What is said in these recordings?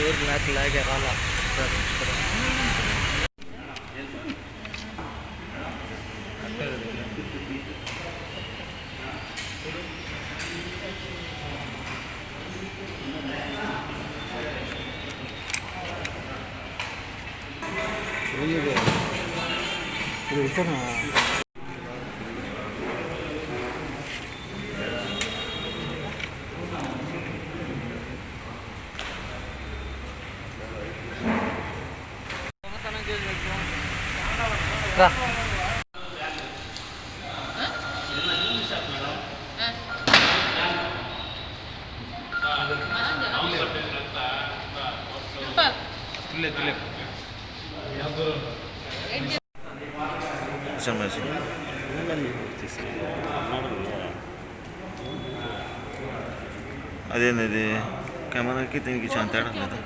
Door lack lag राला అదేంది కెమెరాకి దీనికి చాలా తేడా లేదా?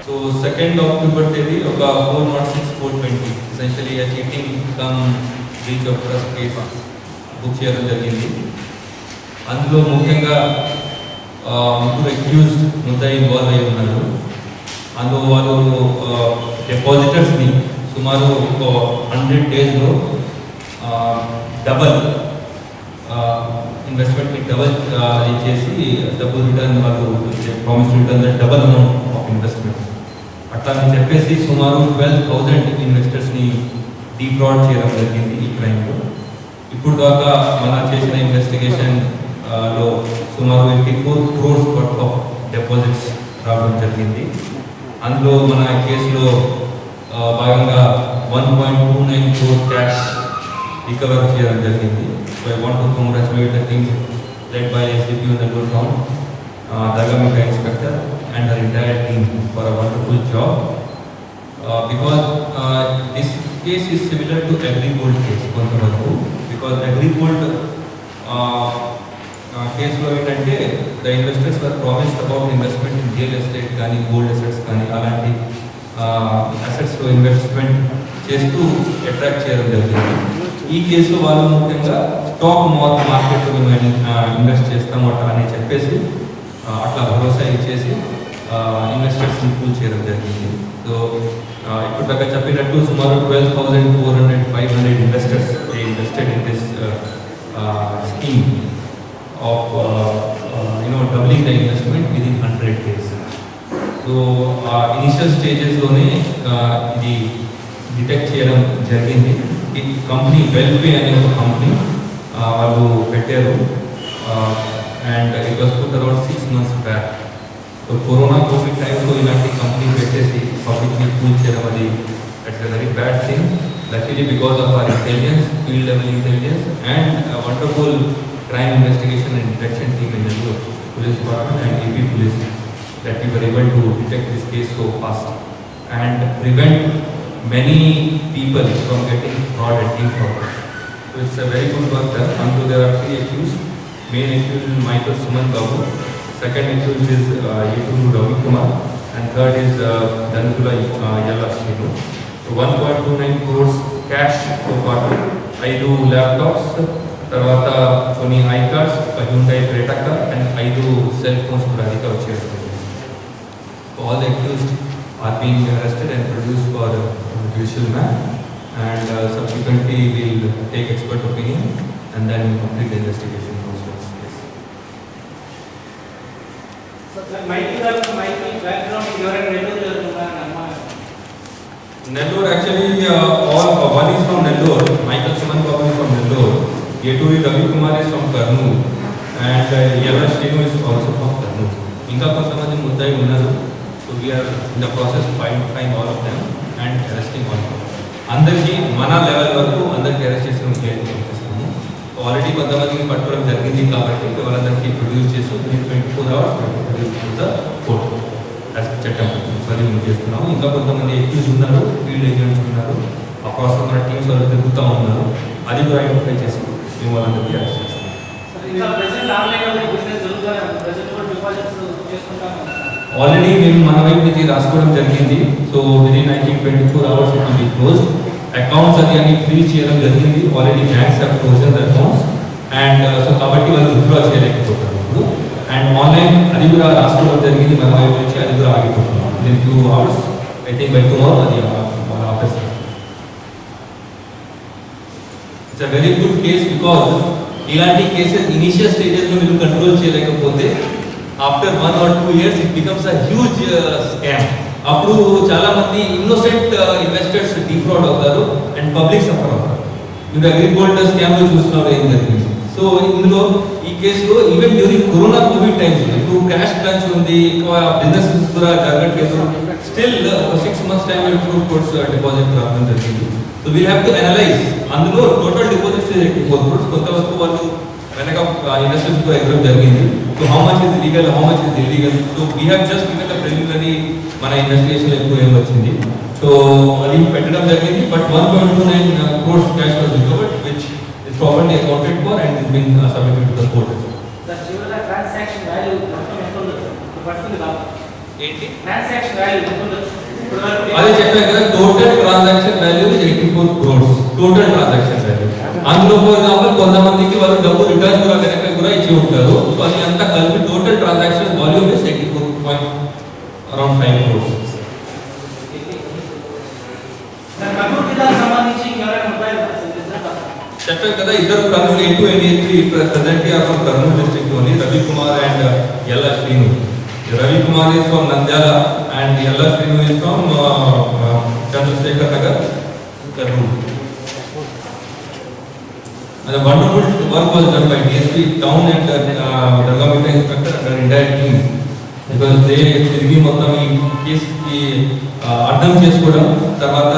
So 2nd October తేదీ ఒక 406/420 essentially a cheating come breach of trust case book చేయడం జరిగింది. అందులో ముఖ్యంగా ముగ్గురు అక్యూజ్డ్ ముద్దాయి ఇన్వాల్వ్ అయి ఉన్నారు. అందులో వాళ్ళు డిపాజిటర్స్ని సుమారు ఒక 100 డేస్లో డబల్ ఇన్వెస్ట్మెంట్ని డబల్ అది చేసి డబుల్ రిటర్న్ వాళ్ళు promise return double amount of investment అట్లా అని చెప్పేసి సుమారు 12,000 ఇన్వెస్టర్స్ని డీఫ్రాడ్ చేయడం జరిగింది ఈ క్రైమ్లో. ఇప్పుడు దాకా మన చేసిన ఇన్వెస్టిగేషన్లో సుమారు 84 crores వర్త్ ఆఫ్ డిపాజిట్స్ రావడం జరిగింది. అందులో మన కేసులో భాగంగా 1.29 crore క్యాష్ రికవర్ చేయడం జరిగింది. So I want to congratulate the team led by SDP on the good round, Dagamika Inspector and her entire team for a wonderful job. Because this case is similar to Agrigold case, because Agrigold case lo entante the investors were promised about investment in real estate కానీ gold assets కానీ అలాంటి assets లో investment చేస్తూ attract చేయడం జరిగింది. ఈ కేసులో వాళ్ళు ముఖ్యంగా స్టాక్ మార్కెట్ మేము ఇన్వెస్ట్ చేస్తాము అట్లా అని చెప్పేసి అట్లా భరోసా ఇచ్చేసి ఇన్వెస్టర్స్ని పూల్ చేయడం జరిగింది. సో ఇప్పుడు దాకా చెప్పినట్టు సుమారు 12,400-500 investors invested in this scheme of doubling the investment within 100 days. సో ఇనిషియల్ స్టేజెస్లోనే ఇది డిటెక్ట్ చేయడం జరిగింది. ఈ కంపెనీ వెల్పే అనే ఒక కంపెనీ వాళ్ళు పెట్టారు and it was put around 6 months back. So corona Covid టైంలో ఇలాంటి కంపెనీ పెట్టేసి పబ్లిక్ని కూల్ చేయడం అది it's a very bad thing. Luckily because of our intelligence, field level intelligence and wonderful crime investigation and detection team in the police department and AP police that we were able to detect this case so fast and prevent many people from getting fraud and defraud. So it's a very good work done. Until there are 3 accused. Main accused is Michael Suman Babu, second accused is Yeturu Ravi Kumar, and third is Danzula Yalla Shinu. So 1.29 crores cash so far, 5 laptops, తర్వాత కొన్ని I cards, Hyundai Creta car and 5 cell phones కూడా recover చేయడం జరిగింది. All the accused are being arrested and produced for judicial man and subsequently we will take expert opinion and then complete the investigation process. Yes. So Michael background you are in Nellore actually all one is from Nellore, Michael Suman Babu is from Nellore, Yeturi Ravi Kumar is from Kurnool and Yalla Shinu is also from Kurnool. Inka kontamandi muddai unnaru, so we are in the process of identifying all of them and arresting all of them. అందరికీ మన level వరకు అందరికీ arrest చేసిన already కొంతమందికి పట్టుకోవడం జరిగింది కాబట్టి వాళ్ళందరికీ ప్రొడ్యూస్ చేస్తూ 24 hours ప్రొడ్యూస్ ద కోర్ట్ చట్టం సరి చేస్తున్నాము. ఇంకా కొంతమంది ఎక్యూజ్ ఉన్నారు, ఫీల్డ్ ఏజెంట్స్ ఉన్నారు, ఆ ప్రాసెస్ మన టీమ్స్ వాళ్ళు తిరుగుతూ ఉన్నారు. అది కూడా ఐడెంటిఫై చేసి మేము వాళ్ళందరికీ అరెస్ట్ చేస్తున్నాం. ఇంకా ప్రెసెంట్ ఆన్లైన్ లో బిజినెస్ జరుగుతుంది, ప్రెసెంట్ కూడా డిపాజిట్స్ చేసుకుంటాము. ఆల్రెడీ మేము మన వైపు నుంచి రాసుకోవడం జరిగింది. So within 24 hours it will be close. Accounts అది అన్ని ఫ్రీజ్ చేయడం జరిగింది. Already banks have closed the accounts and so కాబట్టి వాళ్ళు విత్డ్రా చేయలేకపోతారు ఇప్పుడు. అండ్ ఆన్లైన్ అది కూడా రాసుకోవడం జరిగింది మన వైపు నుంచి, అది కూడా ఆగిపోతున్నాం. Within 2 hours I think by tomorrow అది మన office. It's a very good case because ఇలాంటి కేసెస్ ఇనిషియల్ స్టేజెస్లో మీరు కంట్రోల్ చేయలేకపోతే after 1 or 2 years it becomes a huge scam. అప్పుడు చాలా మంది ఇన్నోసెంట్ ఇన్వెస్టర్స్ డిఫ్రాడ్ అవుతారు అండ్ పబ్లిక్ సఫర్ అవుతారు. మీరు అగ్రిగోల్డ్ స్కామ్ లో చూస్తున్నారు ఏం జరిగింది. సో ఇందులో ఈ కేసులో even during corona Covid times ఇప్పుడు క్యాష్ క్రంచ్ ఉంది, ఎక్కువ బిజినెస్ కూడా జరగట్లేదు. స్టిల్ 6 months టైం ఇప్పుడు కోర్స్ డిపాజిట్ రావడం జరిగింది. So we have to analyse. అందులో టోటల్ డిపాజిట్స్ 84 crores. కొంత వరకు వాళ్ళు వెనక ఇన్వెస్టర్స్ కూడా ఇవ్వడం జరిగింది. So how much is legal, how much is illegal. So we have just given the preliminary మన ఇన్వెస్టిగేషన్ ఎక్కువ ఏం వచ్చింది. సో అది పెట్టడం జరిగింది. But 1.29 crores cash was recovered, which is properly accounted for and is being submitted to the court. The transaction value మొత్తం ఎంత ఉండొచ్చు? పడుతుంది కాదు ఏంటి ట్రాన్సాక్షన్ వాల్యూ ఎంత ఉండొచ్చు? అదే చెప్పాను కదా, total transaction value 84 crores. Total transaction value. అందులో ఫర్ ఎగ్జాంపుల్ కొంతమందికి వాళ్ళు డబ్బు రిటర్న్ కూడా వెనక కూడా ఇచ్చి ఉంటారు. సో అది అంతా కలిపి total transaction volume is 84.5 crores. సంబంధించి ఎవరైనా మొబైల్ చెప్పాను కదా, ఇద్దరు Kurnool A2 and A3 presently are from Kurnool district only. Ravi Kumar and Ella Srinu. Ravi Kumar is from Nandyala and Yalla Srinu is from Chandrasekhar Nagar, Karnool. And a wonderful work was done by DSP Town and Dargamita Inspector and their entire team, because they తిరిగి మొత్తం ఈ కేసుకి అర్థం చేసుకోవడం, తర్వాత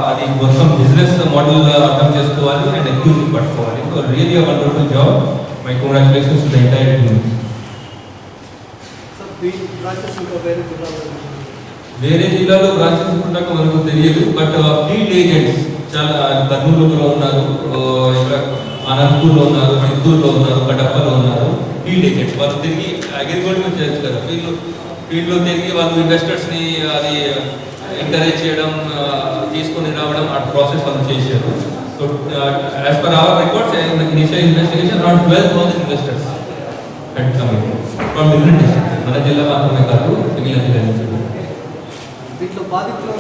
అది మొత్తం business model అర్థం చేసుకోవాలి అండ్ అక్యూజ్ పట్టుకోవాలి. So really a wonderful job. My congratulations to the entire team. వేరే జిల్లాలో బ్రాంచెస్ ఉంటాక మనకు తెలియదు. బట్ ఫీల్డ్ ఏజెంట్స్ చాలా కర్నూలులో ఉన్నారు, ఇక్కడ అనంతపూర్లో ఉన్నారు, చిత్తూరులో ఉన్నారు, కడపలో ఉన్నారు. ఫీల్డ్ ఏజెంట్స్ వాళ్ళు తిరిగి అగ్రిగోల్డ్ మీద చేయొచ్చు కదా, ఫీల్డ్లో తిరిగి వాళ్ళు ఇన్వెస్టర్స్ని అది ఎంకరేజ్ చేయడం, తీసుకొని రావడం, ఆ ప్రాసెస్ వాళ్ళు చేశారు. So as per our records initial investigation around 12,000 investors had come in from different districts. మన జిల్లా మాత్రమే కాదు, మిగిలిన జిల్లాల నుంచి. వీటిలో బాధితులు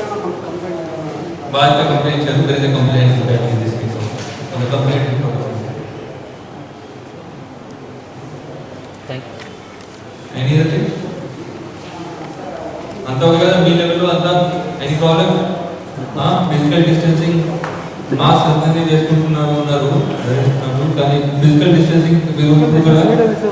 బాధిత కంప్లైంట్ చేశారు. there is a complaint in this case. On the complaint thank you. any other thing? అంతా ఓకే కదా మీ లెవెల్లో అంతా? Any problem? Physical distancing mask అందరినీ చేసుకుంటున్నారు ఉన్నారు, కానీ ఫిజికల్ డిస్టెన్సింగ్ మీరు కూడా తీసుకోవాలి.